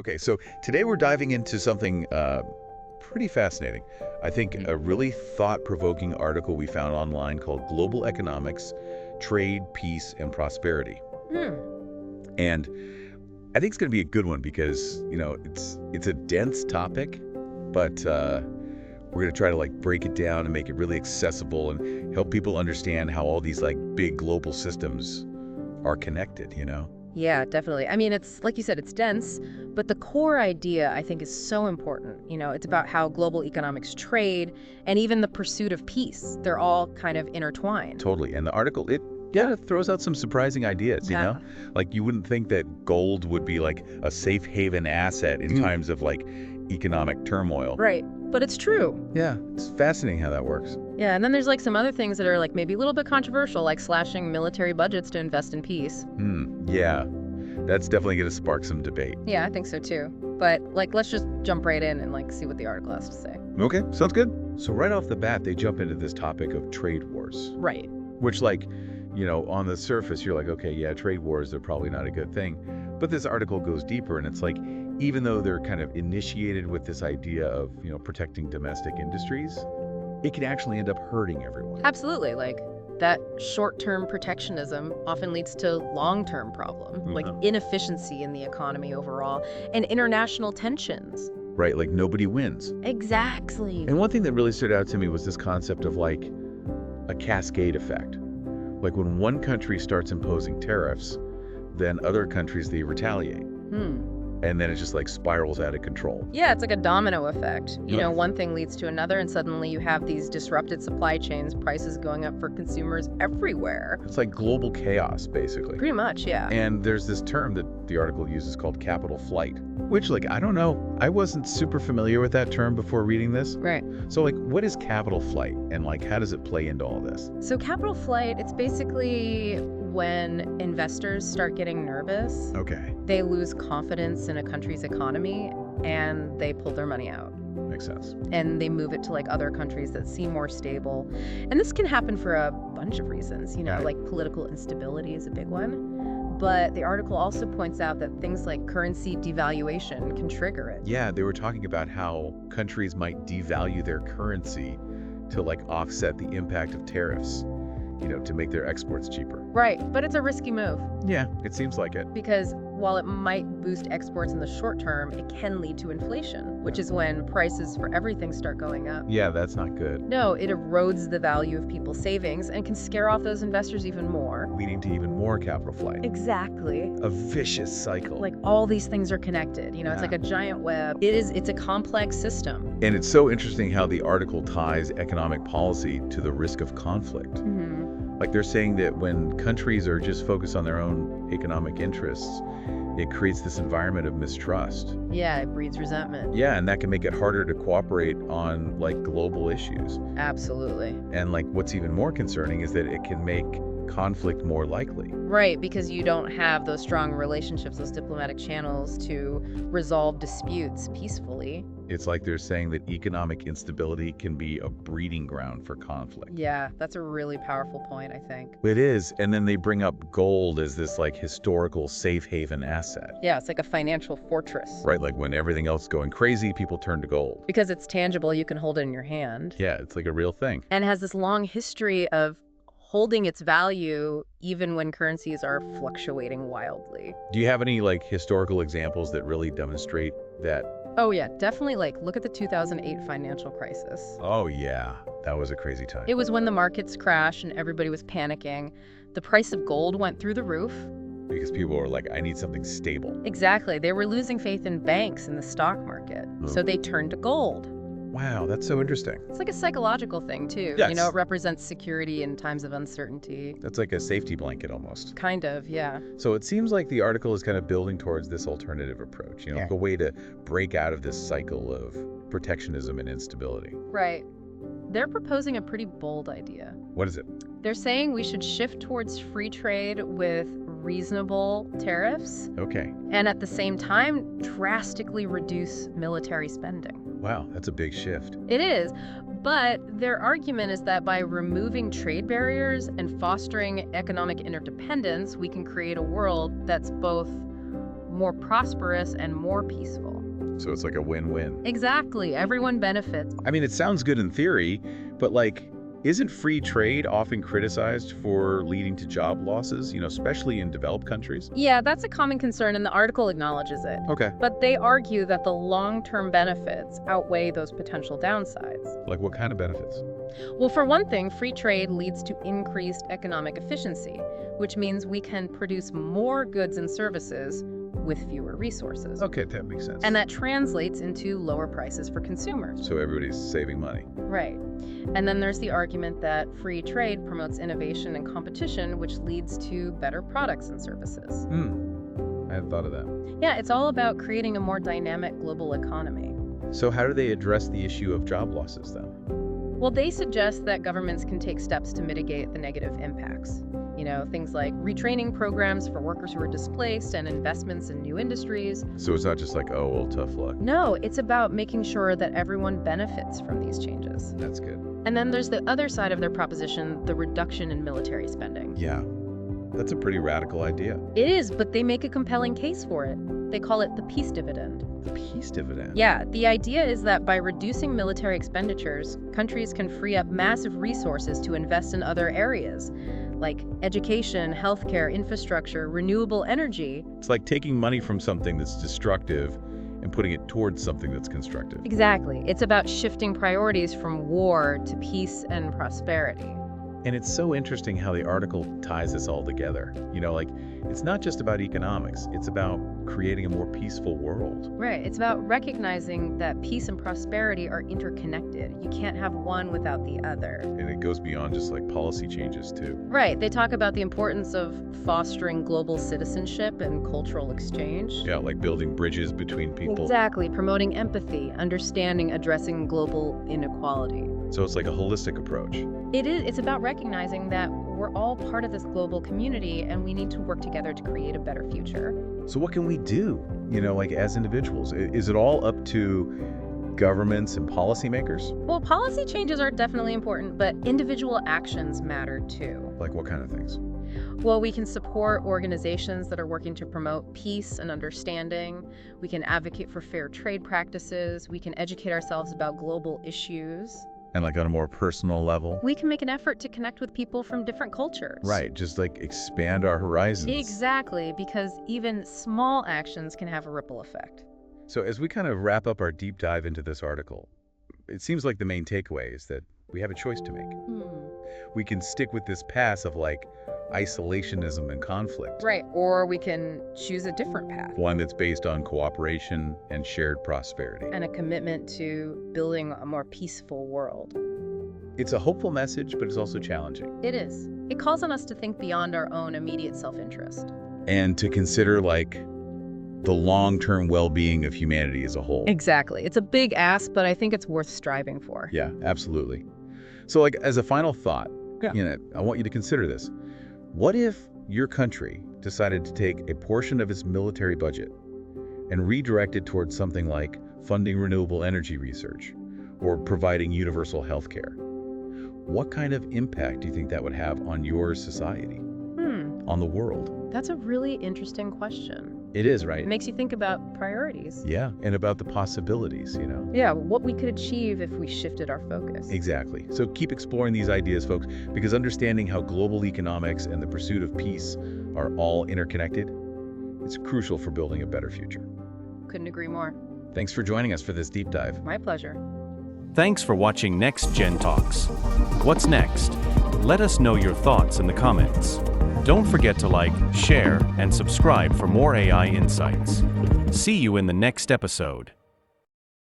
Okay, so today we're diving into something pretty fascinating. I think a really thought-provoking article we found online called Global Economics, Trade, Peace, and Prosperity. Hmm. And I think it's going to be a good one because, it's a dense topic, but we're going to try to break it down and make it really accessible and help people understand how all these big global systems are connected. Yeah, definitely. I mean, it's like you said, it's dense, but the core idea, I think, is so important. It's about how global economics trade and even the pursuit of peace. They're all kind of intertwined. Totally. And the article, it throws out some surprising ideas. Like you wouldn't think that gold would be a safe haven asset in times of economic turmoil. Right. But it's true. Yeah, it's fascinating how that works. Yeah, and then there's some other things that are maybe a little bit controversial, like slashing military budgets to invest in peace. Yeah, that's definitely going to spark some debate. Yeah, I think so too. But let's just jump right in and see what the article has to say. Okay, sounds good. So right off the bat, they jump into this topic of trade wars. Right. Which on the surface, you're okay, yeah, trade wars, they're probably not a good thing. But this article goes deeper, and it's even though they're kind of initiated with this idea of, protecting domestic industries, it can actually end up hurting everyone. Absolutely. That short-term protectionism often leads to long-term problems, like inefficiency in the economy overall and international tensions. Right, nobody wins. Exactly. And one thing that really stood out to me was this concept of a cascade effect. When one country starts imposing tariffs, then other countries, they retaliate. And then it just spirals out of control. Yeah, it's like a domino effect. Yeah. One thing leads to another, and suddenly you have these disrupted supply chains, prices going up for consumers everywhere. It's like global chaos, basically. Pretty much, yeah. And there's this term that the article uses called capital flight, which, I don't know. I wasn't super familiar with that term before reading this. Right. So, what is capital flight, and, how does it play into all this? So capital flight, it's basically when investors start getting nervous. Okay. They lose confidence in a country's economy, and they pull their money out. Makes sense. And they move it to other countries that seem more stable. And this can happen for a bunch of reasons, political instability is a big one. But the article also points out that things like currency devaluation can trigger it. Yeah, they were talking about how countries might devalue their currency to offset the impact of tariffs, to make their exports cheaper. Right, but it's a risky move. Yeah, it seems like it. Because while it might boost exports in the short term, it can lead to inflation, which is when prices for everything start going up. Yeah, that's not good. No, it erodes the value of people's savings and can scare off those investors even more. Leading to even more capital flight. Exactly. A vicious cycle. All these things are connected. It's like a giant web. It's a complex system. And it's so interesting how the article ties economic policy to the risk of conflict. Mm-hmm. They're saying that when countries are just focused on their own economic interests, it creates this environment of mistrust. Yeah, it breeds resentment. Yeah, and that can make it harder to cooperate on global issues. Absolutely. And what's even more concerning is that it can make conflict more likely. Right, because you don't have those strong relationships, those diplomatic channels to resolve disputes peacefully. It's they're saying that economic instability can be a breeding ground for conflict. Yeah, that's a really powerful point, I think. It is. And then they bring up gold as this historical safe haven asset. Yeah, it's like a financial fortress. Right, when everything else is going crazy, people turn to gold. Because it's tangible, you can hold it in your hand. Yeah, it's a real thing. And it has this long history of holding its value even when currencies are fluctuating wildly. Do you have any historical examples that really demonstrate that? Oh yeah, definitely. Look at the 2008 financial crisis. Oh yeah, that was a crazy time. It was when the markets crashed and everybody was panicking. The price of gold went through the roof. Because people were I need something stable. Exactly. They were losing faith in banks and the stock market. So they turned to gold. Wow, that's so interesting. It's a psychological thing, too. Yes. It represents security in times of uncertainty. That's a safety blanket almost. Kind of, yeah. So it seems like the article is kind of building towards this alternative approach, a way to break out of this cycle of protectionism and instability. Right. They're proposing a pretty bold idea. What is it? They're saying we should shift towards free trade with reasonable tariffs. Okay. And at the same time, drastically reduce military spending. Wow, that's a big shift. It is. But their argument is that by removing trade barriers and fostering economic interdependence, we can create a world that's both more prosperous and more peaceful. So it's like a win-win. Exactly. Everyone benefits. I mean, it sounds good in theory, but like, isn't free trade often criticized for leading to job losses, especially in developed countries? Yeah, that's a common concern, and the article acknowledges it. Okay. But they argue that the long-term benefits outweigh those potential downsides. Like what kind of benefits? Well, for one thing, free trade leads to increased economic efficiency, which means we can produce more goods and services with fewer resources. Okay, that makes sense. And that translates into lower prices for consumers. So everybody's saving money. Right. And then there's the argument that free trade promotes innovation and competition, which leads to better products and services. I hadn't thought of that. Yeah, it's all about creating a more dynamic global economy. So how do they address the issue of job losses then? Well, they suggest that governments can take steps to mitigate the negative impacts. Things like retraining programs for workers who are displaced and investments in new industries. So it's not just like, oh, well, tough luck. No, it's about making sure that everyone benefits from these changes. That's good. And then there's the other side of their proposition, the reduction in military spending. Yeah, that's a pretty radical idea. It is, but they make a compelling case for it. They call it the peace dividend. The peace dividend? Yeah, the idea is that by reducing military expenditures, countries can free up massive resources to invest in other areas, like education, healthcare, infrastructure, renewable energy. It's like taking money from something that's destructive and putting it towards something that's constructive. Exactly. It's about shifting priorities from war to peace and prosperity. And it's so interesting how the article ties this all together. It's not just about economics, it's about creating a more peaceful world. Right. It's about recognizing that peace and prosperity are interconnected. You can't have one without the other. And it goes beyond just like policy changes too. Right. They talk about the importance of fostering global citizenship and cultural exchange. Yeah, like building bridges between people. Exactly. Promoting empathy, understanding, addressing global inequality. So it's like a holistic approach. It is. It's about recognizing that we're all part of this global community and we need to work together to create a better future. So what can we do, as individuals? Is it all up to governments and policymakers? Well, policy changes are definitely important, but individual actions matter too. Like what kind of things? Well, we can support organizations that are working to promote peace and understanding. We can advocate for fair trade practices. We can educate ourselves about global issues. And like on a more personal level? We can make an effort to connect with people from different cultures. Right, just like expand our horizons. Exactly, because even small actions can have a ripple effect. So as we kind of wrap up our deep dive into this article, it seems like the main takeaway is that we have a choice to make. We can stick with this path of like isolationism and conflict. Right, or we can choose a different path. One that's based on cooperation and shared prosperity. And a commitment to building a more peaceful world. It's a hopeful message, but it's also challenging. It is. It calls on us to think beyond our own immediate self-interest. And to consider like the long-term well-being of humanity as a whole. Exactly. It's a big ask, but I think it's worth striving for. Yeah, absolutely. So like as a final thought, I want you to consider this. What if your country decided to take a portion of its military budget and redirect it towards something like funding renewable energy research or providing universal health care? What kind of impact do you think that would have on your society, on the world? That's a really interesting question. It is, right? It makes you think about priorities. Yeah, and about the possibilities, Yeah, what we could achieve if we shifted our focus. Exactly. So keep exploring these ideas, folks, because understanding how global economics and the pursuit of peace are all interconnected, it's crucial for building a better future. Couldn't agree more. Thanks for joining us for this deep dive. My pleasure. Thanks for watching Next Gen Talks. What's next? Let us know your thoughts in the comments. Don't forget to like, share, and subscribe for more AI insights. See you in the next episode.